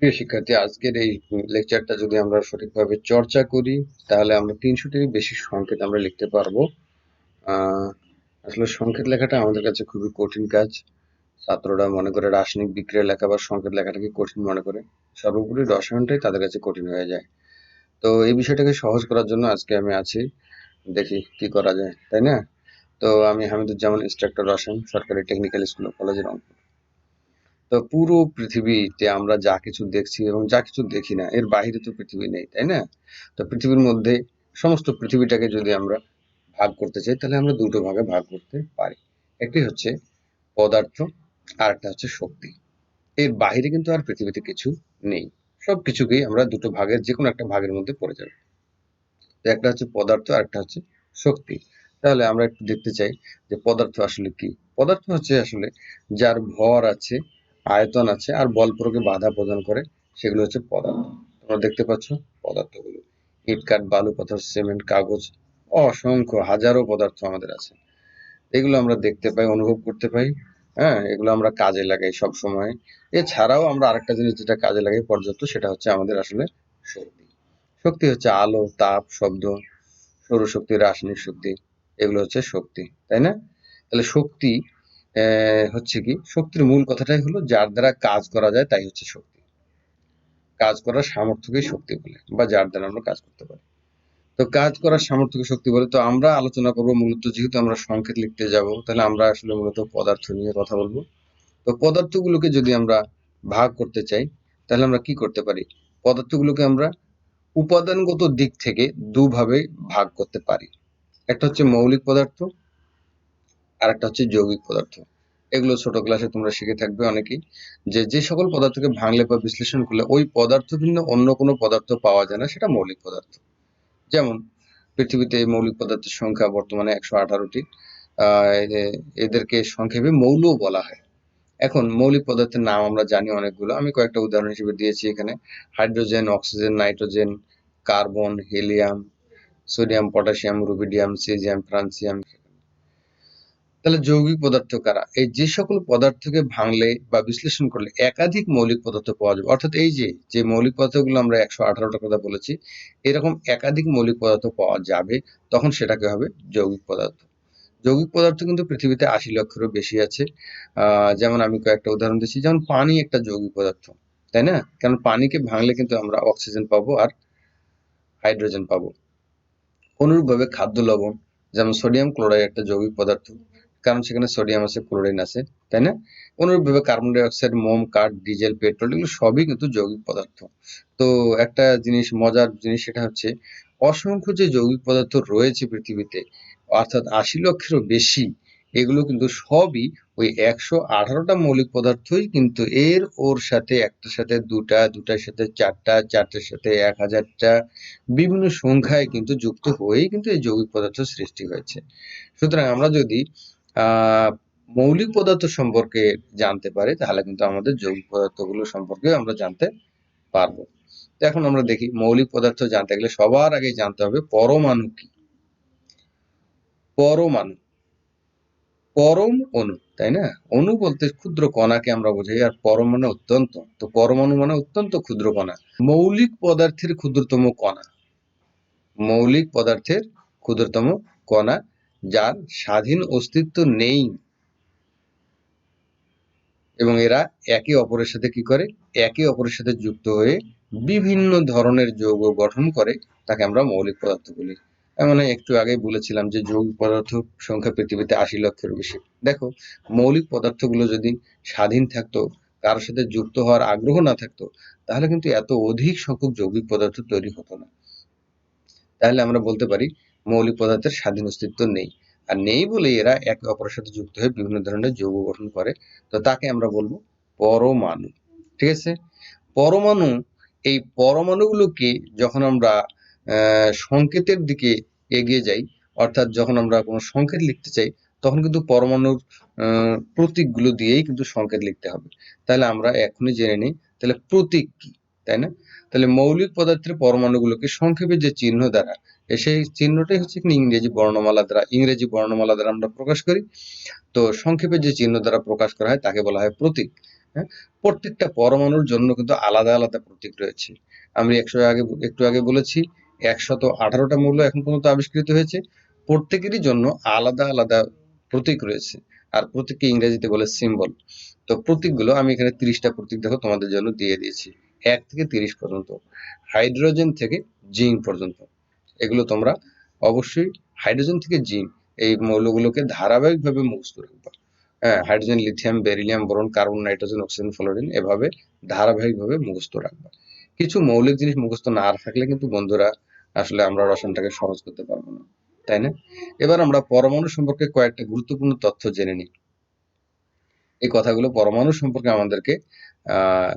প্রিয় শিক্ষার্থী, আজকের এই লেকচারটা যদি আমরা সঠিকভাবে চর্চা করি তাহলে আমরা ৩০০টিরও বেশি সংকেত আমরা লিখতে পারবো। আহ, আসলে সংকেত লেখাটা আমাদের কাছে খুবই কঠিন কাজ। ছাত্ররা মনে করে রাসায়নিক বিক্রিয়া লেখা বা সংকেত লেখাটাকে কঠিন মনে করে। সর্বোপরি রসায়নটাই তাদের কাছে কঠিন হয়ে যায়। তো এই বিষয়টাকে সহজ করার জন্য আজকে আমি আছি, দেখি কি করা যায়, তাই না? তো আমি হামিদুজ্জামান, ইন্সট্রাক্টর রসায়ন, সরকারি টেকনিক্যাল স্কুল ও কলেজ, রংপুর। তো পুরো পৃথিবীতে আমরা যা কিছু দেখছি এবং যা কিছু দেখি না, এর বাইরে তো পৃথিবী নেই, তাই না? তো পৃথিবীর মধ্যে সমস্ত পৃথিবীটাকে যদি আমরা ভাগ করতে চাই তাহলে আমরা দুটো ভাগে ভাগ করতে পারি। একটি হচ্ছে পদার্থ, আর একটা হচ্ছে শক্তি। এর বাইরে কিন্তু আর পৃথিবীতে কিছু নেই। সবকিছুকেই আমরা দুটো ভাগের যে কোনো একটা ভাগের মধ্যে পড়ে যাবে। তো একটা হচ্ছে পদার্থ আর একটা হচ্ছে শক্তি। তাহলে আমরা একটু দেখতে চাই যে পদার্থ আসলে কি। পদার্থ হচ্ছে আসলে যার ভর আছে, আয়তন আছে আর বল প্রয়োগে বাধা প্রদান করে, সেগুলো হচ্ছে পদার্থ। তোমরা দেখতে পাচ্ছ পদার্থগুলো, ইট, কাঠ, বালু, পাথর, সিমেন্ট, কাগজ, অসংখ্য হাজারো পদার্থ আমাদের আছে। এগুলো আমরা দেখতে পাই, অনুভব করতে পাই। হ্যাঁ, এগুলো আমরা কাজে লাগাই সব সময়। এছাড়াও আমরা আরেকটা জিনিস যেটা কাজে লাগাই পর্যাপ্ত, সেটা হচ্ছে আমাদের আসলে শক্তি। শক্তি হচ্ছে আলো, তাপ, শব্দ, সৌরশক্তি, রাসায়নিক শক্তি। এগুলো হচ্ছে শক্তি, তাই না? তাহলে শক্তি হচ্ছে কি, শক্তির মূল কথাটাই হলো যার দ্বারা কাজ করা যায় তাই হচ্ছে শক্তি। কাজ করার সামর্থ্যকেই শক্তি বলে, বা যার দ্বারা আমরা কাজ করতে পারি। তো কাজ করার সামর্থ্যকে শক্তি বলে। তো আমরা আলোচনা করব মূলত, যেহেতু আমরা সংকেত লিখতে যাব, তাহলে আমরা আসলে মূলত পদার্থ নিয়ে কথা বলবো। তো পদার্থগুলোকে যদি আমরা ভাগ করতে চাই তাহলে আমরা কি করতে পারি? পদার্থগুলোকে আমরা উপাদানগত দিক থেকে দুভাবে ভাগ করতে পারি। একটা হচ্ছে মৌলিক পদার্থ, আর একটা হচ্ছে যৌগিক পদার্থ। এগুলো ছোট ক্লাসে তোমরা শিখে থাকবে অনেকেই, যে যে সকল পদার্থকে ভাঙলে বা বিশ্লেষণ করলে ওই পদার্থ ভিন্ন অন্য কোনো পদার্থ পাওয়া যায় না, সেটা মৌলিক পদার্থ। যেমন পৃথিবীতে এই মৌলিক পদার্থের সংখ্যা বর্তমানে ১১৮টি। এদেরকে সংক্ষেপে মৌলও বলা হয়। এখন মৌলিক পদার্থের নাম আমরা জানি অনেকগুলো, আমি কয়েকটা উদাহরণ হিসেবে দিয়েছি এখানে। Hydrogen, oxygen, nitrogen, carbon, helium, sodium, potassium, rubidium, caesium, francium. তাহলে যৌগিক পদার্থ কারা? এই যে সকল পদার্থকে ভাঙলে বা বিশ্লেষণ করলে একাধিক মৌলিক পদার্থ পাওয়া যাবে, অর্থাৎ এই যে যে মৌলিক পদার্থগুলো আমরা ১১৮টার কথা বলেছি, এরকম একাধিক মৌলিক পদার্থ পাওয়া যাবে, তখন সেটাকে হবে যৌগিক পদার্থ। যৌগিক পদার্থ কিন্তু পৃথিবীতে ৮০ লক্ষেরও বেশি আছে। যেমন আমি কয়েকটা উদাহরণ দিচ্ছি, যেমন পানি একটা যৌগিক পদার্থ, তাই না? কারণ পানিকে ভাঙলে কিন্তু আমরা অক্সিজেন পাবো আর হাইড্রোজেন পাবো। অনুরূপভাবে খাদ্য লবণ, যেমন সোডিয়াম ক্লোরাইড একটা যৌগিক পদার্থ, কারণ সেখানে সোডিয়াম আছে, ক্লোরিন আছে, তাই না? অনুরূপভাবে কার্বন ডাই অক্সাইড, মোম, কাঠ, ডিজেল, পেট্রোল, এগুলো সবই কিন্তু যৌগিক পদার্থ। তো একটা জিনিস, মজার জিনিস, সেটা হচ্ছে অসংখ্য যে যৌগিক পদার্থ রয়েছে পৃথিবীতে, অর্থাৎ ৮০ লক্ষেরও বেশি, এগুলো কিন্তু সবই ওই ১১৮টা মৌলিক পদার্থই, কিন্তু ওর সাথে একটার সাথে দুটা, দুটার সাথে চারটা, চারটার সাথে ১০০০টা, বিভিন্ন সংখ্যায় কিন্তু যুক্ত হয়েই কিন্তু এই যৌগিক পদার্থ সৃষ্টি হয়েছে। সুতরাং আমরা যদি আহ মৌলিক পদার্থ সম্পর্কে জানতে পারি তাহলে কিন্তু আমাদের যৌগিক পদার্থগুলো সম্পর্কে আমরা জানতে পারবো। তো এখন আমরা দেখি, মৌলিক পদার্থ জানতে গেলে সবার আগে জানতে হবে পরমাণু কি। পরমাণু, পরম অণু, তাই না? অণু বলতে ক্ষুদ্র কণাকে আমরা বোঝাই, আর পরম মানে অত্যন্ত। তো পরমাণু মানে অত্যন্ত ক্ষুদ্র কণা, মৌলিক পদার্থের ক্ষুদ্রতম কণা। মৌলিক পদার্থের ক্ষুদ্রতম কণা, যার স্বাধীন অস্তিত্ব নেই, এবং এরা একে অপরের সাথে কি করে? একে অপরের সাথে যুক্ত হয়ে বিভিন্ন ধরনের যৌগ গঠন করে, তাকে আমরা মৌলিক পদার্থ বলি। মানে একটু আগেই বলেছিলাম যে যৌগিক পদার্থ সংখ্যা পৃথিবীতে ৮০ লক্ষের বেশি। দেখো, মৌলিক পদার্থগুলো যদি স্বাধীন থাকতো, কারোর সাথে যুক্ত হওয়ার আগ্রহ না থাকতো, তাহলে কিন্তু এত অধিক সংখ্যক যৌগিক পদার্থ তৈরি হতো না। তাহলে আমরা বলতে পারি মৌলিক পদার্থের স্বাধীন অস্তিত্ব নেই। আর নেই বলেই এরা একে অপরের সাথে যুক্ত হয়ে বিভিন্ন ধরনের যৌগ গঠন করে। তো তাকে আমরা বলবো পরমাণু। ঠিক আছে? পরমাণু, এই পরমাণুগুলোকে যখন আমরা সংকেতের দিকে এগিয়ে যাই, অর্থাৎ যখন আমরা কোনো সংকেত লিখতে চাই, তখন কিন্তু পরমাণুর প্রতীকগুলো দিয়েই কিন্তু সংকেত লিখতে হবে। তাহলে আমরা এখনই জেনে নিই, তাহলে প্রতীক কি, তাই না? তাহলে মৌলিক পদার্থের পরমাণুগুলোকে সংক্ষেপে যে চিহ্ন দ্বারা, সেই চিহ্নটাই হচ্ছে ইংরেজি বর্ণমালা দ্বারা আমরা প্রকাশ করি। তো সংক্ষেপে যে চিহ্ন দ্বারা প্রকাশ করা হয় তাকে বলা হয় প্রতীক। হ্যাঁ, প্রত্যেকটা পরমাণুর জন্য কিন্তু আলাদা আলাদা প্রতীক রয়েছে। আমি একটু আগে বলেছি 118টা মৌল এখন পর্যন্ত আবিষ্কৃত হয়েছে। প্রত্যেকেরই জন্য আলাদা আলাদা প্রতীক রয়েছে, আর প্রতীককে ইংরেজিতে বলে সিম্বল। তো প্রতীকগুলো আমি এখানে 30টা প্রতীক দেখো তোমাদের জন্য দিয়ে দিয়েছি, 1 থেকে 30 পর্যন্ত, হাইড্রোজেন থেকে জিঙ্ক পর্যন্ত। এগুলো তোমরা অবশ্যই হাইড্রোজেন থেকে জিঙ্ক এই মৌলগুলোকে ধারাবাহিকভাবে মুখস্থ রাখবা। হ্যাঁ, hydrogen, lithium, beryllium, boron, carbon, nitrogen, oxygen, fluorine এভাবে ধারাবাহিকভাবে মুখস্থ রাখবা। কিছু মৌলিক জিনিস মুখস্থ না থাকলে কিন্তু বন্ধুরা আসলে আমরা রসায়নটাকে সহজ করতে পারবো না, তাই না? এবার আমরা পরমাণু সম্পর্কে কয়েকটা গুরুত্বপূর্ণ তথ্য জেনে নিই। এই কথাগুলো পরমাণু সম্পর্কে আমাদেরকে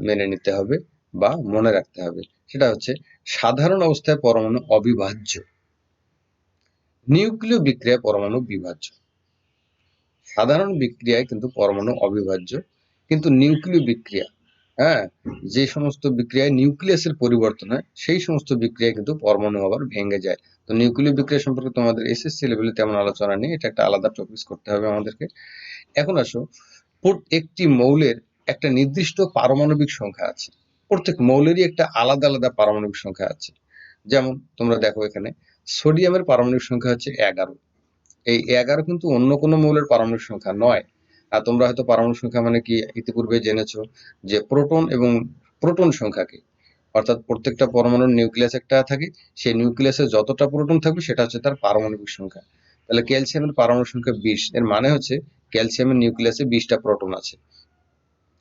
মেনে নিতে হবে বা মনে রাখতে হবে। সেটা হচ্ছে, সাধারণ অবস্থায় পরমাণু অবিভাজ্য, নিউক্লিয় বিক্রিয়ায় পরমাণু বিভাজ্য। সাধারণ বিক্রিয়ায় কিন্তু পরমাণু অবিভাজ্য, কিন্তু নিউক্লিয় বিক্রিয়া, হ্যাঁ, যে সমস্ত বিক্রিয়ায় নিউক্লিয়াসের পরিবর্তন হয় সেই সমস্ত বিক্রিয়ায় কিন্তু পরমাণু আবার ভেঙে যায়। তো নিউক্লিয় বিক্রিয়া সম্পর্কে তোমাদের এসএসসি লেভেলে তেমন আলোচনা নেই, এটা একটা আলাদা টপিকস করতে হবে আমাদেরকে। এখন আসো, একটি মৌলের একটা নির্দিষ্ট পারমাণবিক সংখ্যা আছে। প্রত্যেক মৌলেরই একটা আলাদা আলাদা পারমাণবিক সংখ্যা আছে। যেমন তোমরা দেখো এখানে সোডিয়ামের পারমাণবিক সংখ্যা হচ্ছে 11। এই 11 কিন্তু অন্য কোনো মৌলের পারমাণবিক সংখ্যা নয়। আর তোমরা হয়তো পারমাণবিক সংখ্যা মানে কি ইতিপূর্বে জেনেছো, যে প্রোটন এবং প্রোটন সংখ্যা কি, অর্থাৎ প্রত্যেকটা পরমাণুর নিউক্লিয়াস একটা থাকে, সেই নিউক্লিয়াসে যতটা প্রোটন থাকবে সেটা হচ্ছে তার পারমাণবিক সংখ্যা। তাহলে ক্যালসিয়ামের পারমাণবিক সংখ্যা 20, এর মানে হচ্ছে ক্যালসিয়ামের নিউক্লিয়াসে 20টা প্রোটন আছে।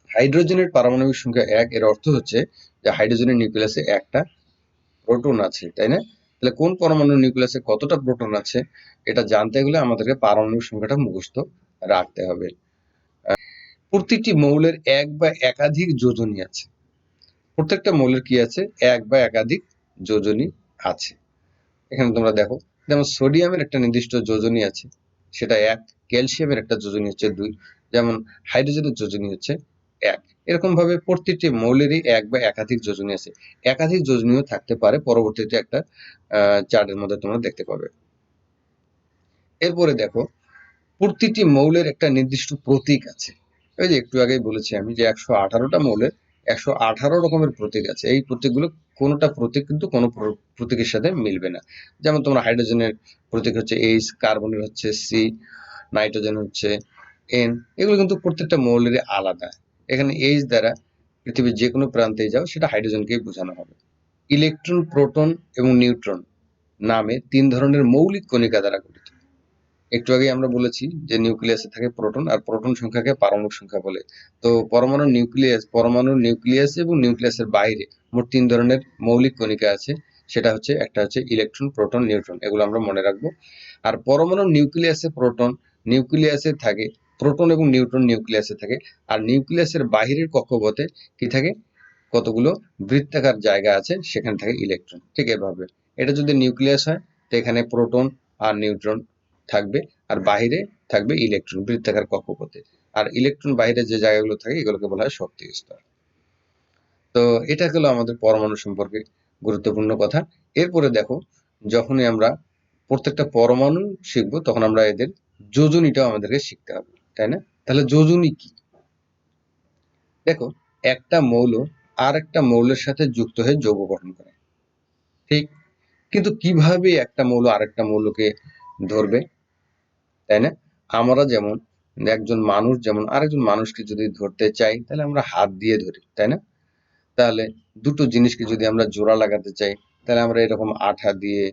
হাইড্রোজেনের পারমাণবিক সংখ্যা 1, এর অর্থ হচ্ছে যে হাইড্রোজেনের নিউক্লিয়াসে একটা প্রোটন আছে, তাই না? তাহলে কোন পরমাণুর নিউক্লিয়াসে কতটা প্রোটন আছে এটা জানতে গেলে আমাদেরকে পারমাণবিক সংখ্যাটা মুখস্থ রাখতে হবে। প্রতিটি মৌলের এক বা একাধিক যোজনী আছে। প্রত্যেকটা মৌলের কি আছে? এক বা একাধিক যোজনী আছে। এখানে তোমরা দেখো, যেমন সোডিয়ামের একটা নির্দিষ্ট যোজনী আছে, সেটা 1। ক্যালসিয়ামের একটা যোজনী হচ্ছে 2। যেমন হাইড্রোজেনের যোজনী হচ্ছে 1। এরকম ভাবে প্রত্যেকটি মৌলেরই এক বা একাধিক যোজনী আছে। একাধিক যোজনীও থাকতে পারে, পরবর্তীতে একটা চার্টের মধ্যে তোমরা দেখতে পাবে। এরপরে দেখো, প্রতিটি মৌলের একটা নির্দিষ্ট প্রতীক আছে। ওই যে একটু আগেই বলেছি আমি যে 118টা মৌলের 118 রকমের প্রতীক আছে। এই প্রতীকগুলো কোনোটা প্রতীক কিন্তু কোনো প্রতীকের সাথে মিলবে না। যেমন তোমরা হাইড্রোজেনের প্রতীক হচ্ছে H, কার্বনের হচ্ছে C, নাইট্রোজেন হচ্ছে N। এগুলো কিন্তু প্রত্যেকটা মৌলেরই আলাদা। এখানে H দ্বারা পৃথিবীর যে কোনো প্রান্তে যাও সেটা হাইড্রোজেনকেই বোঝানো হবে। ইলেকট্রন, প্রোটন এবং নিউট্রন নামে 3 ধরনের মৌলিক কণিকা দ্বারা গঠিত। একটু আগে আমরা বলেছি যে নিউক্লিয়াসে থাকে প্রোটন, আর প্রোটন সংখ্যাকে পারমাণবিক সংখ্যা বলে। তো পরমাণুর নিউক্লিয়াস এবং নিউক্লিয়াসের বাইরে মোট 3 ধরনের মৌলিক কণিকা আছে। সেটা হচ্ছে, একটা হচ্ছে ইলেকট্রন, প্রোটন, নিউট্রন, এগুলো আমরা মনে রাখবো। আর পরমাণুর নিউক্লিয়াসে থাকে প্রোটন এবং নিউট্রন নিউক্লিয়াসে থাকে। আর নিউক্লিয়াসের বাহিরের কক্ষপথে কি থাকে? কতগুলো বৃত্তাকার জায়গা আছে, সেখানে থাকে ইলেকট্রন। ঠিক এভাবে এটা যদি নিউক্লিয়াস হয় তো এখানে প্রোটন আর নিউট্রন থাকবে, আর বাহিরে থাকবে ইলেকট্রন বৃত্তাকার কক্ষপথে। আর ইলেকট্রন বাইরে যে জায়গাগুলো থাকে এগুলোকে বলা হয় শক্তি স্তর। তো এটা হলো আমাদের পরমাণু সম্পর্কে গুরুত্বপূর্ণ কথা। এরপরে দেখো, যখনই আমরা প্রত্যেকটা পরমাণু শিখবো তখন আমরা এদের যোজনীটাও আমাদেরকে শিখতে হবে, তাই না? তাহলে যোজনী কি? দেখো, একটা মৌল আর একটা মৌলের সাথে যুক্ত হয়ে যৌগ গঠন করে, ঠিক? কিন্তু কিভাবে একটা মৌল আরেকটা মৌলকে ধরবে, তাই না? আমরা যেমন একজন মানুষ যেমন আরেকজন মানুষকে যদি ধরতে চাই তাহলে আমরা হাত দিয়ে ধরি, তাই না? তাহলে দুটো জিনিসকে যদি আমরা জোড়া লাগাতে চাই তাহলে আমরা এরকম আঠা দিয়ে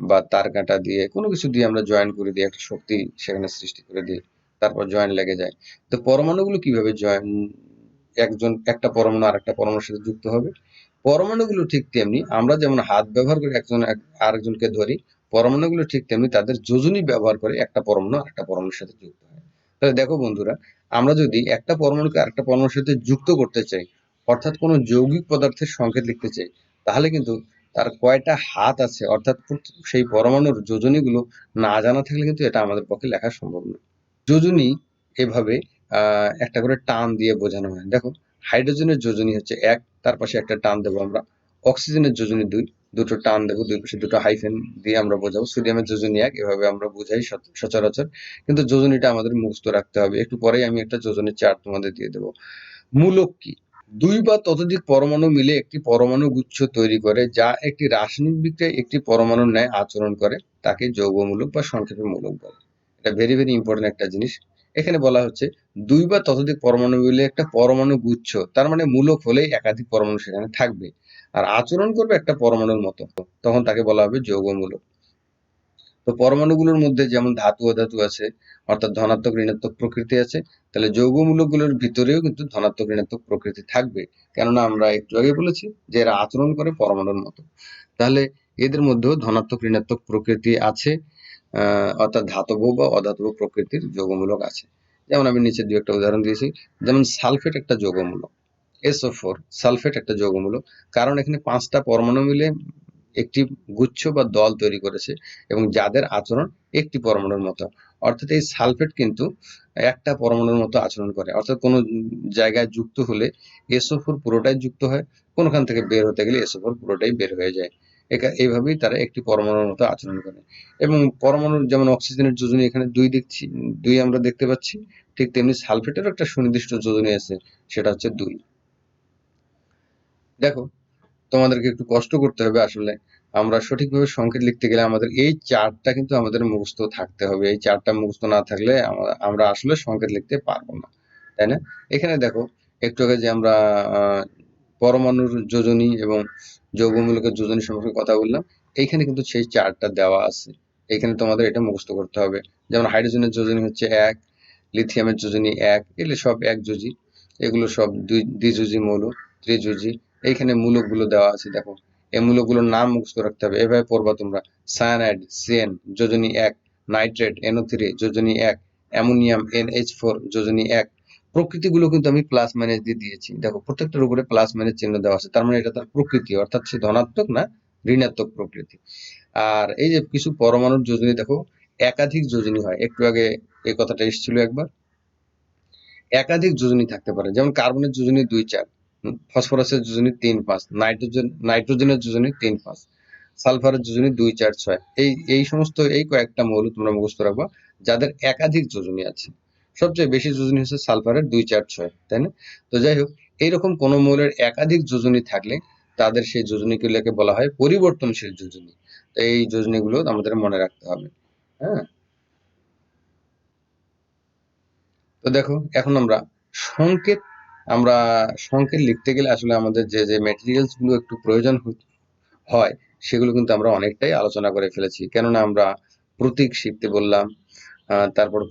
বা তার কাঁটা দিয়ে কোনো কিছু দিয়ে আমরা জয়েন করে দিই, একটা শক্তি সেখানে সৃষ্টি করে দিই, তারপর জয়েন লেগে যায়। তো পরমাণুগুলো কিভাবে একটা পরমাণু আরেকটা পরমাণুর সাথে যুক্ত হবে? পরমাণুগুলো ঠিক তেমনি, আমরা যেমন হাত ব্যবহার করে আরেকজনকে ধরি, পরমাণুগুলো ঠিক তেমনি তাদের যোজনী ব্যবহার করে একটা পরমাণু আরেকটা পরমাণুর সাথে যুক্ত হয়। তাহলে দেখো বন্ধুরা, আমরা যদি একটা পরমাণুকে আরেকটা পরমাণুর সাথে যুক্ত করতে চাই, অর্থাৎ কোনো যৌগিক পদার্থের সংকেত লিখতে চাই, তাহলে কিন্তু তার কয়টা হাত আছে, অর্থাৎ সেই পরমাণুর যোজনীগুলো না জানা থাকলে কিন্তু এটা আমাদের পক্ষে লেখা সম্ভব না। যোজনী এভাবে একটা করে টান দিয়ে বোঝানো হয়। দেখো, হাইড্রোজেনের যোজনী হচ্ছে 1, তার পাশে একটা টান দেবো আমরা। অক্সিজেনের যোজনী 2, দুটো টান দেবো, দুই পাশে দুটো হাইফেন দিয়ে আমরা বোঝাবো। সোডিয়ামের যোজনী 1, এভাবে আমরা বোঝাই সচরাচর। কিন্তু যোজনীটা আমাদের মুখস্থ রাখতে হবে। একটু পরেই আমি একটা যোজনীর চার্ট তোমাদের দিয়ে দেবো। মূলক কি? দুই বা ততোধিক পরমাণু মিলে একটি পরমাণু গুচ্ছ তৈরি করে যা একটি রাসায়নিক বিক্রিয়ায় একটি পরমাণুর ন্যায় আচরণ করে তাকে যৌগমূলক বা সংক্ষেপে মূলক বলে। এটা ভেরি ভেরি ইম্পর্টেন্ট একটা জিনিস। এখানে বলা হচ্ছে দুই বা ততোধিক পরমাণু মিলে একটা পরমাণু গুচ্ছ, তার মানে মূলক হলেই একাধিক পরমাণু সেখানে থাকবে আর আচরণ করবে একটা পরমাণুর মতো, তখন তাকে বলা হবে যৌগমূলক। তো পরমাণুগুলোর মধ্যে যেমন ধাতু অধাতু আছে, অর্থাৎ ধনাত্মক ঋণাত্মক প্রকৃতি আছে, তাহলে যৌগমূলকগুলোর ভিতরেও কিন্তু ধনাত্মক ঋণাত্মক প্রকৃতি থাকবে, কেননা আমরা একটু আগে বলেছি যে এরা আচরণ করে পরমাণুর মতো। তাহলে এদের মধ্যেও ধনাত্মক ঋণাত্মক প্রকৃতি আছে, অর্থাৎ ধাতব বা অধাতব প্রকৃতির যৌগমূলক আছে। যেমন আমি নিচে দু একটা উদাহরণ দিয়েছি, যেমন সালফেট একটা যৌগমূলক, SO4 সালফেট একটা যৌগমূলক, কারণ এখানে 5টা পরমাণু মিলে একটি গুচ্ছ বা দল তৈরি করেছে এবং যাদের আচরণ একটি পরমাণুর মতো, অর্থাৎ এই সালফেট কিন্তু একটা পরমাণুর মতো আচরণ করে, অর্থাৎ কোনো জায়গায় যুক্ত হলে SO4 পুরোটাই যুক্ত হয়, কোনখান থেকে বের হতে গেলে SO4 পুরোটাই বের হয়ে যায়। এইভাবেই তারা একটি পরমাণুর মতো আচরণ করে। এবং পরমাণুর যেমন অক্সিজেনের যোজনী এখানে 2 দেখছি, 2 আমরা দেখতে পাচ্ছি, ঠিক তেমনি সালফেটেরও একটা সুনির্দিষ্ট যোজনী আছে, সেটা হচ্ছে 2। দেখো, তোমাদেরকে একটু কষ্ট করতে হবে আসলে। আমরা সঠিকভাবে সংকেত লিখতে গেলে আমাদের এই চার্টটা কিন্তু আমাদের মুখস্থ থাকতে হবে। এই চার্টটা মুখস্থ না থাকলে আমরা আসলে সংকেত লিখতে পারবো না, তাই না? এখানে দেখো, একটু আগে যে আমরা পরমাণুর যোজনী এবং যৌগমূলকের যোজনী সম্পর্কে কথা বললাম, এইখানে কিন্তু সেই চার্টটা দেওয়া আছে। এখানে তোমাদের এটা মুখস্থ করতে হবে। যেমন হাইড্রোজেনের যোজনী হচ্ছে 1, লিথিয়ামের যোজনী 1, এগুলো সব একযোজী, এগুলো সব দ্বিযোজী মৌল, ত্রিযোজী। এইখানে মূলকগুলো দেওয়া আছে, দেখো এই মূলকগুলোর নাম মুখস্থ রাখতে হবে, এভাবে পড়বা তোমরা। সায়ানাইড CN যোজনী 1, নাইট্রেট NO3 যোজনী 1, অ্যামোনিয়াম NH4 যোজনী 1। প্রকৃতিগুলো কিন্তু আমি প্লাস মাইনাস দিয়ে দিয়েছি, দেখো প্রত্যেকটার উপরে প্লাস মাইনাস চিহ্ন দেওয়া আছে, তার মানে এটা তার প্রকৃতি, অর্থাৎ সে ধনাত্মক না ঋণাত্মক প্রকৃতি। আর এই যে কিছু পরমাণুর যোজনী দেখো একাধিক যোজনী হয়, একটু আগে এই কথাটা এসেছিল একবার, একাধিক যোজনী থাকতে পারে, যেমন কার্বনের যোজনী 2-4, ফসফরাসের যোজনী 3-5, নাইট্রোজেনের যোজনী 3-5, সালফারের যোজনী 2-4-6। এই সমস্ত এই কয়েকটা মৌল তোমরা মুখস্থ রাখবা যাদের একাধিক যোজনী আছে। সবচেয়ে বেশি যোজনী হচ্ছে সালফারের 2-4-6, তাই না? তো যাই হোক, এইরকম কোন মৌলের একাধিক যোজনী থাকলে তাদের সেই যোজনীগুলোকে বলা হয় পরিবর্তনশীল যোজনী। তো এই যোজনীগুলো আমাদের মনে রাখতে হবে। হ্যাঁ, তো দেখো এখন সংকেত আমরা সংকেত লিখতে গেলে আসলে আমাদের যে যে ম্যাটেরিয়ালস গুলো একটু প্রয়োজন হয় সেগুলো কিন্তু আমরা অনেকটাই আলোচনা করে ফেলেছি, কেননা আমরা প্রতীক শিখতে বললাম, তারপর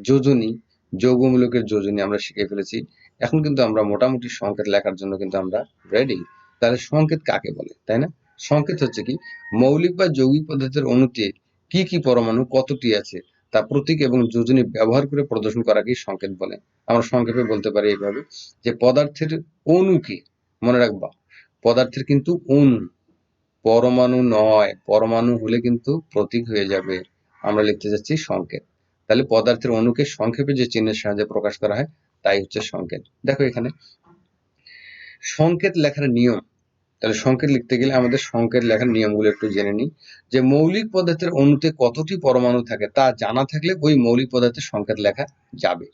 যোজনী, যৌগমূলকের যোজনী আমরা শিখে ফেলেছি। এখন কিন্তু আমরা মোটামুটি সংকেত লেখার জন্য কিন্তু আমরা রেডি। তাহলে সংকেত কাকে বলে, তাই না? সংকেত হচ্ছে কি, মৌলিক বা যৌগিক পদার্থের অণুতে কি কি পরমাণু কতটি আছে তা প্রতীক এবং যোজনী ব্যবহার করে প্রদর্শন করাকেই সংকেত বলে। আমরা সংক্ষেপে বলতে পারি এইভাবে যে পদার্থের অণুকে, মনে রাখবা পদার্থের কিন্তু অণু, পরমাণু নয়, পরমাণু হলে কিন্তু প্রতীক হয়ে যাবে, আমরা লিখতে যাচ্ছি সংকেত। তাহলে পদার্থের অণুকে সংক্ষেপে যে চিহ্নের সাহায্যে প্রকাশ করা হয় তাই হচ্ছে সংকেত। দেখো এখানে সংকেত লেখার নিয়ম, তাহলে সংকেত লিখতে গেলে আমাদের সংকেত লেখার নিয়মগুলো একটু জেনে নিই। যে মৌলিক পদার্থের অণুতে কতটি পরমাণু থাকে তা জানা থাকলে ওই মৌলিক পদার্থের সংকেত লেখা যাবে।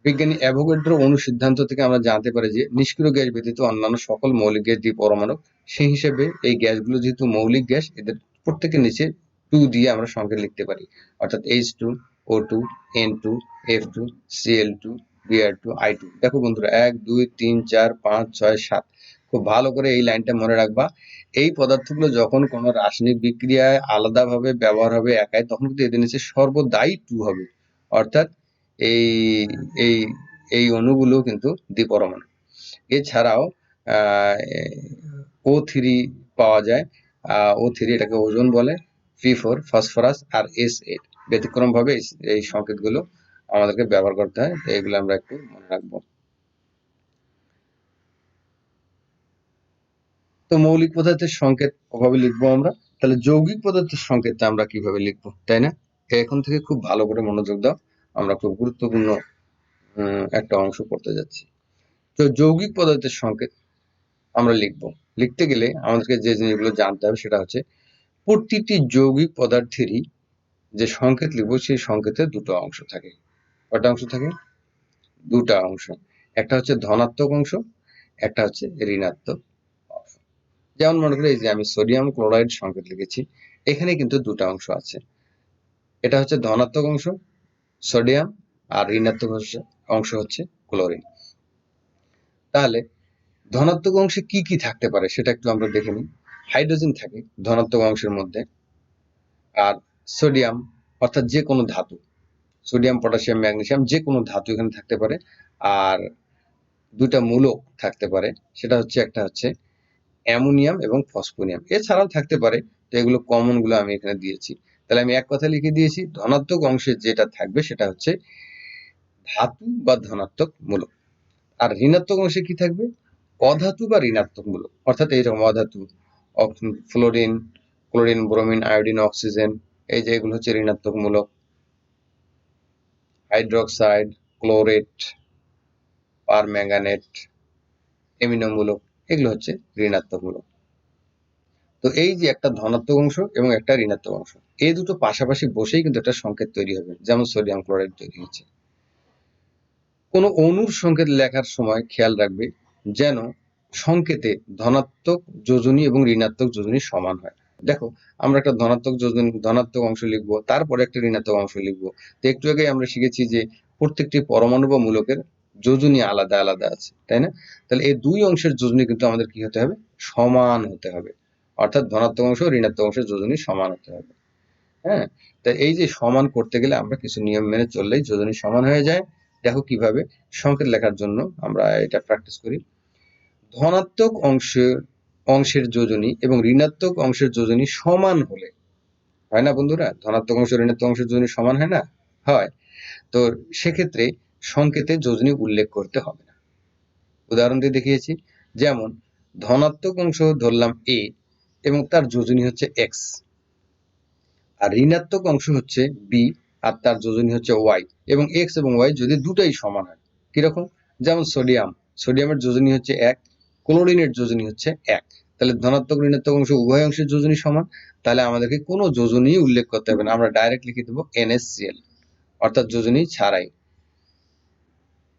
বিজ্ঞানী অ্যাভোগাড্রো অণু সিদ্ধান্ত থেকে আমরা জানতে পারি যে নিষ্ক্রিয় গ্যাস ব্যতীত অন্যান্য সকল মৌলিক গ্যাস দ্বিপরমাণু। সেই হিসেবে এই গ্যাসগুলো যেহেতু মৌলিক গ্যাস, এদের প্রত্যেকের নিচে 2 দিয়ে আমরা সংকেত লিখতে পারি, অর্থাৎ H2, O2, N2, F2, Cl2, Br2, I2। দেখো বন্ধুরা, 1 2 3 4 5 6 7, খুব ভালো করে এই লাইনটা মনে রাখবা। এই পদার্থগুলো যখন কোনো রাসায়নিক বিক্রিয়ায় আলাদাভাবে ব্যবহার হবে একাই, তখন কিন্তু এদের নিচে সর্বদাই 2 হবে, অর্থাৎ এই এই এই অণুগুলো কিন্তু দ্বিপরমাণু। এছাড়াও O3 পাওয়া যায়, O3 এটাকে ওজোন বলে, P4 ফসফরাস, আর S8 ব্যতিক্রম ভাবে এই সংকেতগুলো আমাদেরকে ব্যবহার করতে হয়, তো এগুলো আমরা একটু মনে রাখবো। তো মৌলিক পদার্থের সংকেত ওভাবে লিখবো আমরা, তাহলে যৌগিক পদার্থের সংকেতটা আমরা কিভাবে লিখবো, তাই না? এখন থেকে খুব ভালো করে মনোযোগ দাও, আমরা খুব গুরুত্বপূর্ণ একটা অংশ পড়তে যাচ্ছি। তো যৌগিক পদার্থের সংকেত আমরা লিখতে গেলে আমাদেরকে যে জিনিসগুলো জানতে হবে সেটা হচ্ছে প্রতিটি যৌগিক পদার্থেরই যে সংকেত লিখবো সেই সংকেতে দুটো অংশ থাকে। কয়টা অংশ থাকে? দুটা অংশ। একটা হচ্ছে ধনাত্মক অংশ, একটা হচ্ছে ঋণাত্মক অংশ। যেমন মনে করি এই যে আমি সোডিয়াম ক্লোরাইড সংকেত লিখেছি, এখানে কিন্তু দুটো অংশ আছে। এটা হচ্ছে ধনাত্মক অংশ সোডিয়াম, আর ঋণাত্মক অংশ হচ্ছে ক্লোরিন। তাহলে ধনাত্মক অংশে কি কি থাকতে পারে সেটা একটু আমরা দেখে নিই। হাইড্রোজেন থাকে ধনাত্মক অংশের মধ্যে, আর সোডিয়াম অর্থাৎ যে কোনো ধাতু, সোডিয়াম পটাশিয়াম ম্যাগনেসিয়াম যে কোনো ধাতু এখানে থাকতে পারে। আর দুইটা মূলক থাকতে পারে, সেটা হচ্ছে একটা হচ্ছে অ্যামোনিয়াম এবং ফসফোনিয়াম, এছাড়াও থাকতে পারে। তো এগুলো কমন গুলো আমি এখানে দিয়েছি। তাহলে আমি এক কথা লিখে দিয়েছি, ধনাত্মক অংশে যেটা থাকবে সেটা হচ্ছে ধাতু বা ধনাত্মক মূলক। আর ঋণাত্মক অংশে কি থাকবে? অধাতু বা ঋণাত্মক মূলক, অর্থাৎ এইরকম অধাতু, fluorine, chlorine, bromine, iodine, oxygen, এই যে এগুলো হচ্ছে ঋণাত্মক মূলক। হাইড্রোক্সাইড, ক্লোরেট, পারম্যাঙ্গানেট, অ্যামিনোমূলক, এগুলো হচ্ছে ঋণাত্মক মূলক। তো এই যে একটা ধনাত্মক অংশ এবং একটা ঋণাত্মক অংশ, এই দুটো পাশাপাশি বসেই কিন্তু একটা সংকেত তৈরি হবে, যেমন সোডিয়াম ক্লোরাইড তৈরি হচ্ছে। কোনো অণুর সংকেত লেখার সময় খেয়াল রাখবে যেন সংকেতে ধনাত্মক যোজনী এবং ঋণাত্মক যোজনী সমান হয়। দেখো, আমরা একটা ধনাত্মক যোজনী, ধনাত্মক অংশ লিখবো, তারপরে একটা ঋণাত্মক অংশ লিখবো। তো একটু আগে আমরা শিখেছি যে প্রত্যেকটি পরমাণু বা মূলকের যোজনী আলাদা আলাদা আছে, তাই না? তাহলে এই দুই অংশের যোজনী কিন্তু আমাদের কি হতে হবে? সমান হতে হবে। অর্থাৎ ধনাত্মক অংশ ঋণাত্মক অংশের যোজনী সমান হতে হবে। হ্যাঁ, তা এই যে সমান করতে গেলে আমরা কিছু নিয়ম মেনে চললেই যোজনী সমান হয়ে যায়। দেখো কিভাবে সংকেত লেখার জন্য আমরা এটা প্র্যাকটিস করি। ধনাত্মক অংশের যোজনী এবং ঋণাত্মক অংশের যোজনী সমান হলে, হয় না বন্ধুরা? ধনাত্মক অংশ ঋণাত্মক অংশের যোজনী সমান হয় না? হয়। তো সেক্ষেত্রে সংকেতে যোজনী উল্লেখ করতে হবে না। উদাহরণ দিয়ে দেখিয়েছি। যেমন ধনাত্মক অংশ ধরলাম এ এবং তার যোজনী হচ্ছে এক্স, আর ঋণাত্মক অংশ হচ্ছে বি আর তার যোজনী হচ্ছে ওয়াই, এবং এক্স এবং ওয়াই যদি দুটাই সমান হয়। কিরকম? যেমন সোডিয়ামের যোজনী হচ্ছে এক, ক্লোরিনের যোজনী হচ্ছে এক। তাহলে ধনাত্মক ঋণাত্মক অংশ উভয় অংশের যোজনী সমান। তাহলে আমাদেরকে কোনো যোজনী উল্লেখ করতে হবে না, আমরা ডাইরেক্ট লিখে দেবো NaCl, অর্থাৎ যোজনী ছাড়াই।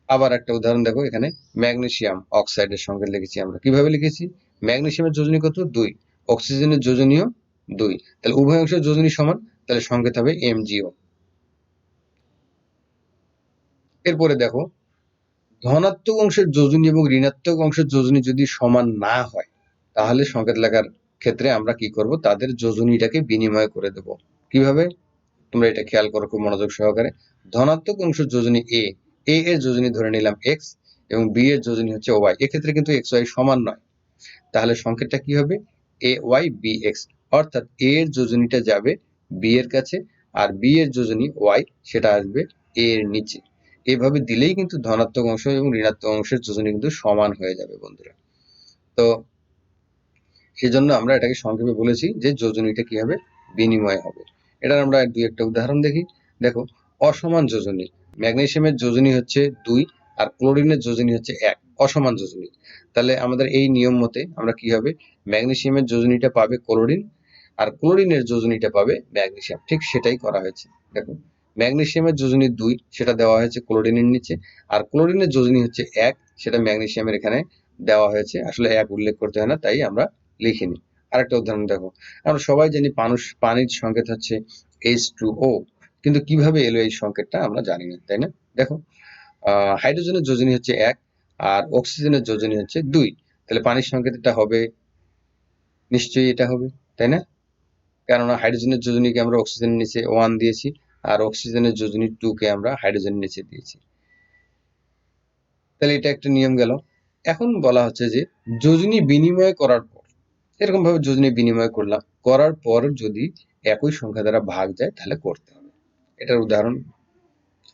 আবার একটা উদাহরণ দেখো, এখানে ম্যাগনেসিয়াম অক্সাইডের সঙ্গে লিখেছি। আমরা কিভাবে লিখেছি? ম্যাগনেসিয়ামের যোজনী কত? 2, অক্সিজেনের যোজনীও 2, তাহলে উভয় অংশের যোজনী সমান, তাহলে সংকেত হবে MgO। এরপরে দেখো, ধনাত্মক অংশের যোজনী এবং ঋণাত্মক অংশের যোজনী যদি সমান না হয়, তাহলে সংকেত লেখার ক্ষেত্রে আমরা কি করব? তাদের যোজনীটাকে বিনিময় করে দেব। কিভাবে? তোমরা এটা খেয়াল করো খুব মনোযোগ সহকারে। ধনাত্মক অংশের যোজনী এ এর যোজনী ধরে নিলাম এক্স এবং বি এর যোজনী হচ্ছে ওয়াই। এক্ষেত্রে কিন্তু এক্স ওয়াই সমান নয়, তাহলে সংকেতটা কি হবে? AY BX, অর্থাৎ এ এর যোজনীটা যাবে বি এর কাছে, আর বি এর যোজনী ওয়াই সেটা আসবে এ এর নিচে। এভাবে দিলেই কিন্তু ধনাত্মক অংশ এবং ঋণাত্মক অংশের যোজনী কিন্তু সমান হয়ে যাবে বন্ধুরা। তো সেজন্য আমরা এটাকে সংক্ষেপে বলেছি যে যোজনীটা কি হবে? বিনিময় হবে। এটার আমরা দুই একটা উদাহরণ দেখি। দেখো, অসমান যোজনী, ম্যাগনেসিয়ামের যোজনী হচ্ছে 2 আর ক্লোরিনের যোজনী হচ্ছে 1, অসমান যোজনী। তাহলে আমাদের এই নিয়ম মতে আমরা কি হবে? ম্যাগনেসিয়ামের যোজনীটা পাবে ক্লোরিন, আর ক্লোরিনের যোজনীটা পাবে ম্যাগনেসিয়াম। ঠিক সেটাই করা হয়েছে। দেখো, ম্যাগনেসিয়ামের যোজনী 2 সেটা দেওয়া হয়েছে ক্লোরিনের নিচে, আর ক্লোরিনের যোজনী হচ্ছে 1, সেটা ম্যাগনেসিয়ামের এখানে দেওয়া হয়েছে। আসলে 1 উল্লেখ করতে হয় না, তাই আমরা লিখিনি। আরেকটা উদাহরণ দেখো, আমরা সবাই জানি পানির সংকেত হচ্ছে H2O, কিন্তু কিভাবে এলো এই সংকেতটা আমরা জানি না, তাই না? দেখো, হাইড্রোজেনের যোজনী হচ্ছে 1 আর অক্সিজেনের যোজনী হচ্ছে 2, তাহলে পানির সংকেত এটা হবে, নিশ্চয়ই এটা হবে, তাই না? কেননা হাইড্রোজেনের যোজনীকে আমরা অক্সিজেনের নিচে 1 দিয়েছি, আর অক্সিজেনের যোজনী 2 কে আমরা হাইড্রোজেনের নিচে দিয়েছি। তাহলে এটা একটা নিয়ম গেল। এখন বলা হচ্ছে যে যোজনী বিনিময় করার পর, এরকম ভাবে যোজনী বিনিময় করলাম, করার পর যদি একই সংখ্যা দ্বারা ভাগ যায় তাহলে করতে হবে। এটার উদাহরণ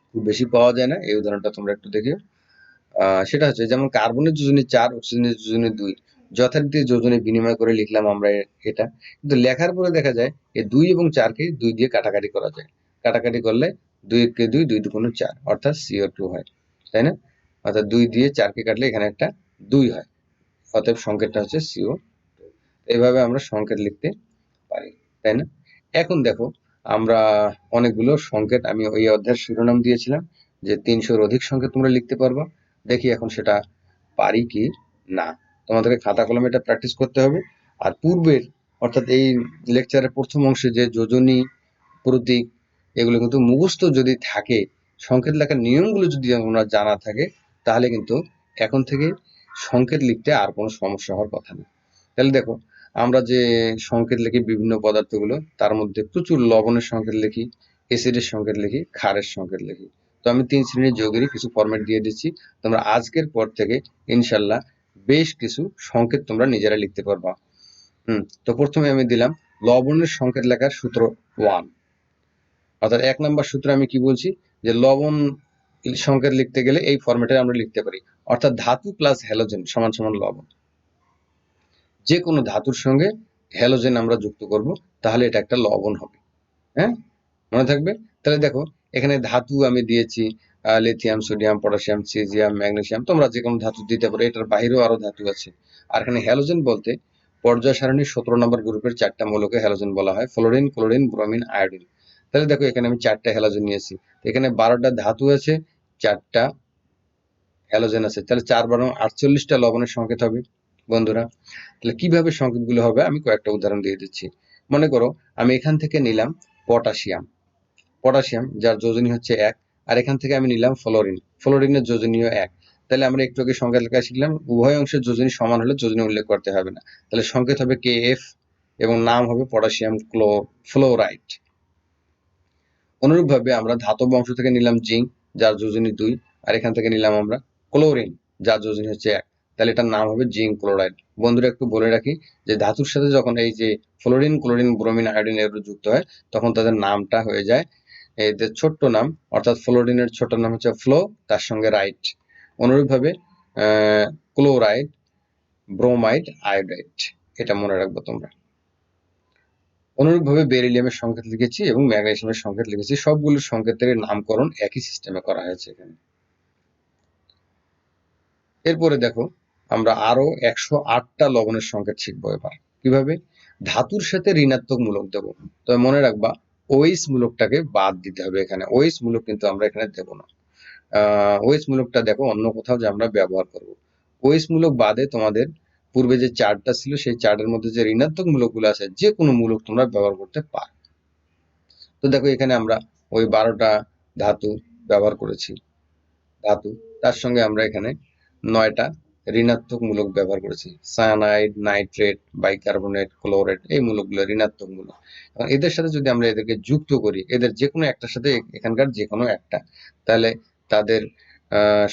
খুব বেশি পাওয়া যায় না, এই উদাহরণটা তোমরা একটু দেখিও। সেটা হচ্ছে যেমন কার্বনের যোজনী 4, অক্সিজেনের যোজনী 2, যথারীতি যোজনী বিনিময় করে লিখলাম আমরা এটা। কিন্তু লেখার পরে দেখা যায় এই 2 এবং 4 কে 2 দিয়ে কাটাকাটি করা যায়। কাটাকাটি করলে 2 কে 2, 2 দুগুণ 4, অর্থাৎ CO2 হয়, তাই না? অর্থাৎ 2 দিয়ে 4 কে কাটলে এখানে একটা 2 হয়, অতএব সংকেতটা হচ্ছে CO2। এইভাবে আমরা সংকেত লিখতে পারি, তাই না? এখন দেখো, আমরা অনেকগুলো সংকেত, আমি ওই অধ্যায়ের শিরোনাম দিয়েছিলাম যে 300-র অধিক সংকেত তোমরা লিখতে পারবা। দেখি এখন সেটা পারি কি না। তোমাদেরকে খাতা কলমে এটা প্র্যাকটিস করতে হবে। আর পূর্বের অর্থাৎ এই লেকচারের প্রথম অংশে যে যোজনী, প্রতীক এগুলো কিন্তু মুখস্থ যদি থাকে, সংকেত লেখার নিয়মগুলো যদি আমরা জানা থাকে, তাহলে কিন্তু এখন থেকে সংকেত লিখতে আর কোনো সমস্যা হওয়ার কথা না। তাহলে দেখো, আমরা যে সংকেত লিখি বিভিন্ন পদার্থগুলো, তার মধ্যে প্রচুর লবণের সংকেত লিখি, অ্যাসিডের সংকেত লিখি, ক্ষারের সংকেত লিখি। তো আমি 3 শ্রেণীর যৌগেরই কিছু ফরম্যাট দিয়ে দিচ্ছি। তোমরা আজকের পর থেকে ইনশাল্লাহ বেশ কিছু সংকেত তোমরা নিজেরা লিখতে পারবা। তো প্রথমে আমি দিলাম লবণের সংকেত লেখার সূত্র 1। অর্থাৎ 1 নাম্বার সূত্রে আমি কি বলছি, যে লবণ সংকেত লিখতে গেলে এই ফরম্যাটে আমরা লিখতে পারি। অর্থাৎ ধাতু প্লাস হ্যালোজেন সমান সমান লবণ। যে কোনো ধাতুর সঙ্গে হ্যালোজেন আমরা যুক্ত করব, তাহলে এটা একটা লবণ হবে। হ্যাঁ, মনে থাকবে? তাহলে দেখো, এখানে ধাতু আমি দিয়েছি lithium, sodium, potassium, caesium, magnesium. তোমরা যে কোনো ধাতু দিতে পারো, এটার বাইরেও আরো ধাতু আছে। আর এখানে হ্যালোজেন বলতে পর্যায় সারণীর 17 নম্বর গ্রুপের 4টা মৌলকে হ্যালোজেন বলা হয়: ফ্লোরিন, ক্লোরিন, ব্রোমিন, আয়োডিন। তাহলে দেখো, এখানে আমি 4টা হ্যালোজেন নিয়েছি। এখানে 12টা ধাতু আছে, 4টা হ্যালোজেন আছে। তাহলে 4 12 48টা লবণের সংকেত হবে বন্ধুরা। তাহলে কিভাবে সংকেতগুলো হবে আমি কয়েকটা উদাহরণ দিয়ে দিচ্ছি। মনে করো আমি এখান থেকে নিলাম পটাশিয়াম, যার যোজনী হচ্ছে 1। আর এখান থেকে আমি নিলাম ফ্লোরিন, ফ্লোরিনের যোজনীয় 1। তাহলে আমরা একটু আগে সংকেত লেখা শিখলাম, উভয় অংশের যোজনী সমান হলে যোজনী উল্লেখ করতে হবে না। তাহলে সংকেত হবে KF এবং নাম হবে পটাশিয়াম ফ্লোরাইড। অনুরূপভাবে আমরা ধাতব অংশ থেকে নিলাম জিঙ্ক, যার যোজনী 2। আর এখান থেকে নিলাম আমরা ক্লোরিন, যার যোজনী হচ্ছে 1। তাহলে এটার নাম হবে জিঙ্ক ক্লোরাইড। বন্ধুরা একটু বলে রাখি, যে ধাতুর সাথে যখন এই যে ফ্লোরিন, ক্লোরিন, ব্রোমিন, আয়োডিন এগুলো যুক্ত হয়, তখন তাদের নামটা হয়ে যায় এদের ছোট্ট নাম। অর্থাৎ ফ্লোরিনের ছোট নাম হচ্ছে ফ্লো, তার সঙ্গে রাইট। অনুরূপভাবে ক্লোরাইড, ব্রোমাইড, আয়োডাইড, এটা মনে রাখবো তোমরা। অনুরূপভাবে বেরিলিয়ামের সংকেত লিখেছি এবং ম্যাগনেসিয়ামের সংকেত লিখেছি। সবগুলোর সংকেতের নামকরণ একই সিস্টেমে করা হয়েছে এখানে। এরপরে দেখো, আমরা আরো 108টা লবণের সংকেত শিখবো এবার। কিভাবে? ধাতুর সাথে ঋণাত্মক মূলক দেব। তবে মনে রাখবা, ওএইচ মূলকটাকে বাদ দিতে হবে এখানে। ওএইচ মূলক কিন্তু আমরা এখানে দেব না। ওএইচ মূলকটা দেখো অন্য কোথাও যে আমরা ব্যবহার করব। ওএইচ মূলক বাদে তোমাদের পূর্বে যে চার্টটা ছিল, সেই চার্টের মধ্যে যে ঋণাত্মক মূলকগুলো আছে, যে কোনো মূলক তোমরা ব্যবহার করতে পারো। তো দেখো, এখানে আমরা ওই 12টা ধাতু ব্যবহার করেছি। ধাতু, তার সঙ্গে আমরা এখানে 9টা ঋণাত্মক মূলক ব্যবহার করেছি: সায়ানাইড, নাইট্রেট, বাইকার্বনেট, ক্লোরেট। এই মূলকগুলো ঋণাত্মক মূলক। এবং এদের সাথে যদি আমরা এদেরকে যুক্ত করি, এদের যে কোনো একটার সাথে এখানকার যে কোনো একটা, তাহলে তাদের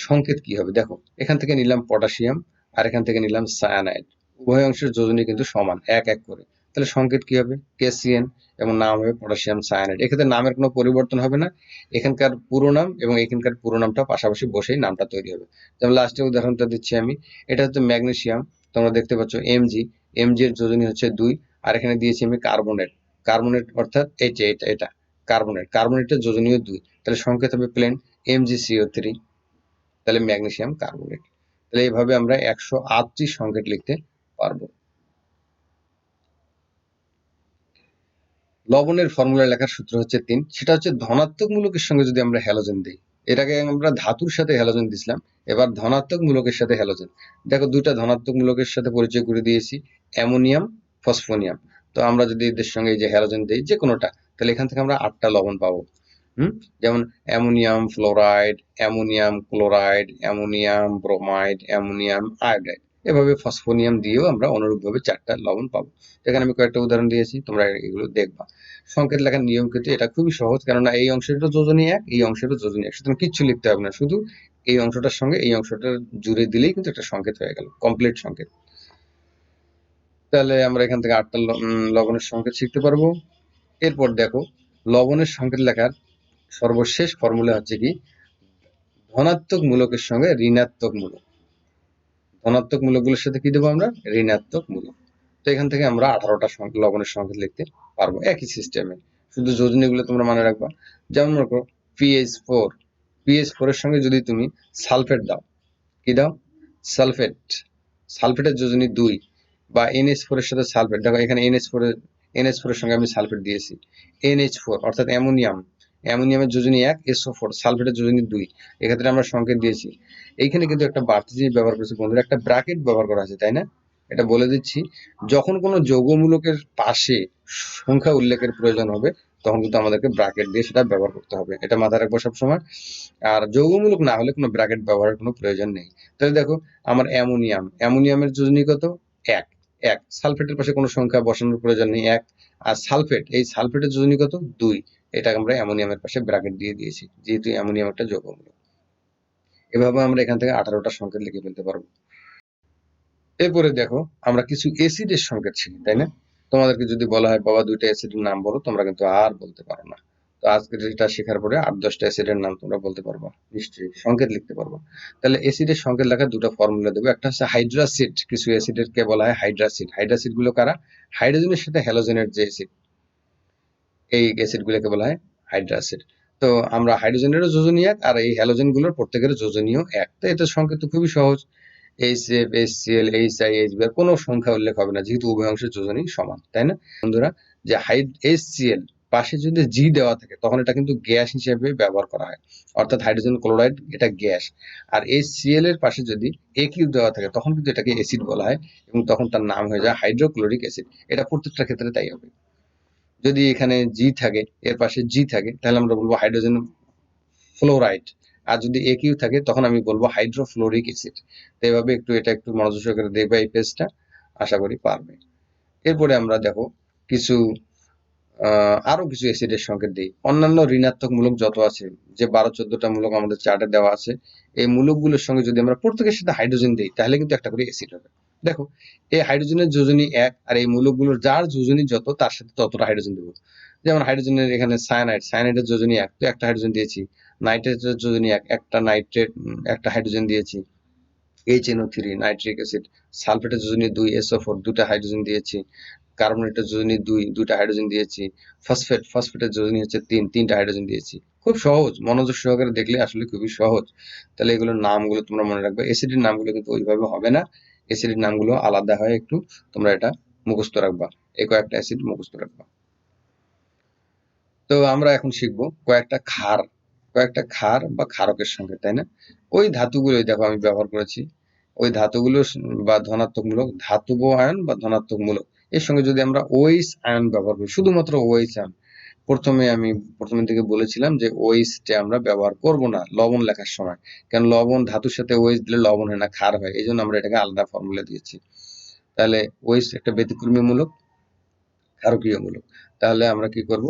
সংকেত কি হবে দেখো। এখান থেকে নিলাম পটাশিয়াম, আর এখান থেকে নিলাম সায়ানাইড। উভয় অংশের যোজনী কিন্তু সমান, 1 1 করে। তাহলে সংকেত কি হবে? KCN, এবং নাম হবে পটাশিয়াম সায়ানাইড। এক্ষেত্রে নামের কোনো পরিবর্তন হবে না। এখানকার পুরো নাম এবং এখানকার পুরো নামটা পাশাপাশি বসেই নামটা তৈরি হবে। যেমন লাস্টের উদাহরণটা দিচ্ছি আমি। এটা হচ্ছে ম্যাগনেসিয়াম, তোমরা দেখতে পাচ্ছ Mg। Mg এর যোজনী হচ্ছে 2। আর এখানে দিয়েছি আমি কার্বনেট। কার্বনেট অর্থাৎ এটা কার্বনেট। কার্বনেটের যোজনীয় 2। তাহলে সংকেত হবে প্লেন MgCO3। তাহলে ম্যাগনেসিয়াম কার্বনেট। তাহলে এইভাবে আমরা 108টি সংকেত লিখতে পারবো। লবণের ফর্মুলা লেখার সূত্র হচ্ছে 3। সেটা হচ্ছে ধনাত্মক মূলকের সঙ্গে যদি আমরা হ্যালোজেন দিই। এর আগে আমরা ধাতুর সাথে হ্যালোজেন দিছিলাম, এবার ধনাত্মক মূলকের সাথে হ্যালোজেন। দেখো, 2টা ধনাত্মক মূলকের সাথে পরিচয় করে দিয়েছি, অ্যামোনিয়াম, ফসফোনিয়াম। তো আমরা যদি এদের সঙ্গে এই যে হ্যালোজেন দিই যে কোনোটা, তাহলে এখান থেকে আমরা 8টা লবণ পাবো। যেমন ammonium fluoride, ammonium chloride, ammonium bromide, ammonium iodide. এভাবে ফসফোনিয়াম দিয়েও আমরা অনুরূপভাবে 4টা লবণ পাবো। এখানে আমি কয়েকটা উদাহরণ দিয়েছি, তোমরা এগুলো দেখবা। সংকেত লেখার নিয়ম কিন্তু এটা খুবই সহজ, কেননা এই অংশেরও যোজনী 1, এই অংশেরও যোজনী 1। সুতরাং কিচ্ছু লিখতে হবে না, শুধু এই অংশটার সঙ্গে এই অংশটা জুড়ে দিলেই কিন্তু একটা সংকেত হয়ে গেল, কমপ্লিট সংকেত। তাহলে আমরা এখান থেকে 8টা লবণের সংকেত শিখতে পারবো। এরপর দেখো, লবণের সংকেত লেখার সর্বশেষ ফর্মুলা হচ্ছে কি, ধনাত্মক মূলকের সঙ্গে ঋণাত্মক মূলক। ধনাত্মক মূলকগুলোর সাথে কি দেবো আমরা? ঋণাত্মক মূলক। তো এখান থেকে আমরা 18টা লবণের সংকেত লিখতে পারবো একই সিস্টেমে। শুধু যোজনীগুলো তোমরা মনে রাখবা। যেমন মনে করো PH4, PH4 এর সঙ্গে যদি তুমি সালফেট দাও, কি দাও? সালফেট। সালফেটের যোজনী 2। বা NH4 এর সাথে সালফেট, দেখো এখানে NH4 এর সঙ্গে আমি সালফেট দিয়েছি। NH4 অর্থাৎ অ্যামোনিয়াম, অ্যামোনিয়ামের যোজনী 1, SO4, সালফেটের যোজনী 2। এক্ষেত্রে আমরা সংকেত দিয়েছি। এইখানে কিন্তু একটা বাড়তি জিনিস ব্যবহার করেছি বন্ধুরা, একটা ব্র্যাকেট ব্যবহার করা আছে, তাই না? এটা বলে দিচ্ছি, যখন কোনো যৌগমূলকের পাশে সংখ্যা উল্লেখের প্রয়োজন হবে তখন কিন্তু আমাদেরকে ব্র্যাকেট দিয়ে সেটা ব্যবহার করতে হবে, এটা মাথায় রাখবো সবসময়। আর যৌগমূলক না হলে কোনো ব্র্যাকেট ব্যবহারের কোনো প্রয়োজন নেই। তাহলে দেখো আমার অ্যামোনিয়ামের যোজনী কত? 1, 1। সালফেটের পাশে কোনো সংখ্যা বসানোর প্রয়োজন নেই, 1। আর এই সালফেটের যোজনী কত? 2। এটা আমরা অ্যামোনিয়ামের পাশে ব্র্যাকেট দিয়ে দিয়েছি, যেহেতু অ্যামোনিয়াম একটা যৌগমূলক। এভাবে আমরা এখান থেকে 18টা সংকেত লিখে ফেলতে পারবো। এরপরে দেখো আমরা কিছু অ্যাসিডের সংকেত শিখি, তাই না? তোমাদেরকে যদি বলা হয় বাবা 2টা অ্যাসিডের নাম বলো, তোমরা কিন্তু আর বলতে পারো না। তো আজকে এটা শেখার পরে 8-10টা অ্যাসিডের নাম তোমরা বলতে পারবা, নিশ্চয়ই সংকেত লিখতে পারবা। তাহলে অ্যাসিডের সংকেত লেখার দুটো ফর্মুলা দেবো। একটা হচ্ছে হাইড্রাসিড, কিছু অ্যাসিডের কে বলা হয় হাইড্রাসিড। হাইড্রাসিড গুলো কারা? হাইড্রোজেনের সাথে হ্যালোজেনের যে অ্যাসিড, এই অ্যাসিড গুলোকে বলা হয় হাইড্রাসিড। তো আমরা হাইড্রোজেনেরও যোজনী 1 আর এই হ্যালোজেন গুলোর প্রত্যেকের যোজনীয় 1। তো এটা সংকেত তো খুবই সহজ, HF, HCl, HI, HBr, কোনো সংখ্যা উল্লেখ হবে না যেহেতু উভয় অংশের যোজনী সমান, তাই না বন্ধুরা? যে HCl পাশে যদি G দেওয়া থাকে তখন এটা কিন্তু গ্যাস হিসেবে ব্যবহার করা হয়, অর্থাৎ হাইড্রোজেন ক্লোরাইড এটা গ্যাস। আর HCl এর পাশে যদি AQ দেওয়া থাকে তখন কিন্তু এটাকে অ্যাসিড বলা হয় এবং তখন তার নাম হয়ে যায় হাইড্রোক্লোরিক অ্যাসিড। এটা প্রত্যেকটা ক্ষেত্রে তাই হবে। যদি এখানে G থাকে, এর পাশে G থাকে, তাহলে আমরা বলবো হাইড্রোজেন ফ্লোরাইড। আর যদি AQ থাকে তখন আমি বলবো হাইড্রোফ্লোরিক অ্যাসিড। তো এভাবে এটা একটু মনোযোগ সহকারে দেখবে এই পেজটা, আশা করি পারবে। এরপরে আমরা দেখো কিছু আরো কিছু অ্যাসিডের সংকেত দিই। অন্যান্য ঋণাত্মক মূলক যত আছে, যে 12-14টা মূলক আমাদের চার্টে দেওয়া আছে, এই মূলকগুলোর সঙ্গে যদি আমরা প্রত্যেকের সাথে হাইড্রোজেন দিই তাহলে কিন্তু একটা করে অ্যাসিড হবে। দেখো এই হাইড্রোজেনের যোজনী 1 আর এই মূলকগুলোর যার যোজনী যত তার সাথে ততটা হাইড্রোজেন দেবো। যেমন হাইড্রোজেনের এখানে সায়ানাইডের যোজনী 1, তো একটা হাইড্রোজেন দিয়েছি। নাইট্রেটের যোজনী 1, একটা নাইট্রেট, একটা হাইড্রোজেন দিয়েছি। HNO3 nitric acid. সালফেটের যোজনী 2, SO4, 2টা হাইড্রোজেন দিয়েছি। কার্বনেটের যোজনী 2, 2টা হাইড্রোজেন দিয়েছি। ফসফেটের যোজনী হচ্ছে 3, 3টা হাইড্রোজেন দিয়েছি। খুব সহজ, মনোযোগ সহকারে দেখলে আসলে খুবই সহজ। তাহলে এগুলোর নামগুলো তোমরা মনে রাখবে। অ্যাসিডের নামগুলো কিন্তু ওইভাবে হবে না, অ্যাসিডের নামগুলো আলাদা হয় একটু, তোমরা এটা মুখস্থ রাখবা, এই কয়েকটা অ্যাসিড মুখস্থ রাখবা। তো আমরা এখন শিখবো কয়েকটা ক্ষার বা ক্ষারকের সংকেত, তাই না? ওই ধাতুগুলোই দেখো আমি ব্যবহার করেছি, ওই ধাতুগুলো বা ধনাত্মক মূলক, ধাতব আয়ন বা ধনাত্মক মূলক, এর সঙ্গে যদি আমরা OH আয়ন ব্যবহার করি, শুধুমাত্র OH আয়ন। প্রথমে থেকে বলেছিলাম যে OH টা আমরা ব্যবহার করব না লবণ লেখার সময়, কারণ লবণ ধাতুর সাথে OH দিলে লবণ হয় না, ক্ষার হয়, এই জন্য আমরা এটাকে আলাদা ফর্মুলা দিয়েছি। তাহলে OH একটা ব্যতিক্রমী মূলক, ক্ষারকীয় মূলক। তাহলে আমরা কি করব,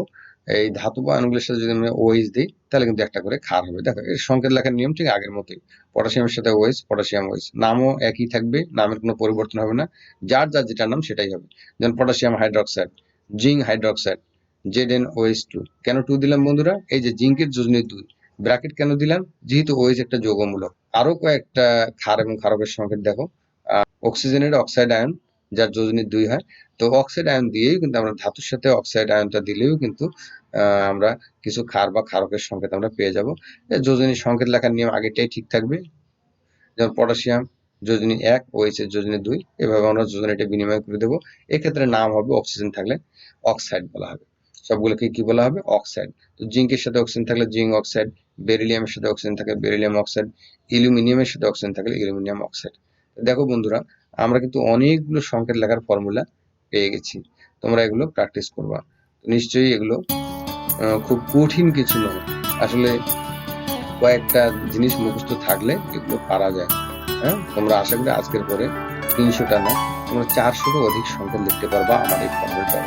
এই ধাতব আয়নগুলোর সাথে যদি আমরা OH দিই তাহলে কিন্তু একটা করে ক্ষার হবে। দেখো এর সংকেত লেখার নিয়ম ঠিক আগের মতোই, পটাশিয়ামের সাথে OH, পটাশিয়াম OH, নামও একই থাকবে, নামের কোনো পরিবর্তন হবে না, যার যেটা নাম সেটাই হবে। যেমন potassium hydroxide, zinc hydroxide, ZnOH2। কেন 2 দিলাম বন্ধুরা? এই যে জিঙ্কের যোজনী 2, ব্র্যাকেট কেন দিলাম? যেহেতু OH একটা যৌগমূলক। আরো কয়েকটা ক্ষার এবং ক্ষারকের সংকেত দেখো, অক্সিজেনের অক্সাইড আয়ন যার যোজনী 2 হয়। তো অক্সাইড আয়ন দিয়েই কিন্তু আমরা ধাতুর সাথে অক্সাইড আয়নটা দিলেও কিন্তু আমরা কিছু ক্ষার বা ক্ষারকের সংকেত আমরা পেয়ে যাব। যোজনী সংকেত লেখার নিয়ম আগেরটাই ঠিক থাকবে, যেমন পটাশিয়াম যোজনী 1, OH এর যোজনী 2, এভাবে আমরা যোজনীটা বিনিময় করে দেবো। এক্ষেত্রে নাম হবে অক্সিজেন থাকলে অক্সাইড বলা হবে, সবগুলোকে কি বলা হবে? অক্সাইড। তো জিঙ্কের সাথে অক্সিজেন থাকলে জিঙ্ক অক্সাইড, বেরিলিয়ামের সাথে অক্সিজেন থাকলে বেরিলিয়াম অক্সাইড, অ্যালুমিনিয়ামের সাথে অক্সিজেন থাকলে অ্যালুমিনিয়াম অক্সাইড। দেখো বন্ধুরা, আমরা কিন্তু অনেকগুলো সংকেত লেখার ফর্মুলা পেয়ে গেছি, তোমরা এগুলো প্র্যাকটিস করবা। নিশ্চয়ই এগুলো খুব কঠিন কিছু নয়, আসলে কয়েকটা জিনিস মুখস্থ থাকলে এগুলো পারা যায়। হ্যাঁ, তোমরা আশা করি আজকের পরে 300টা না, তোমরা 400টারও অধিক সংকেত লিখতে পারবা আমার এই ফর্মুলাটা।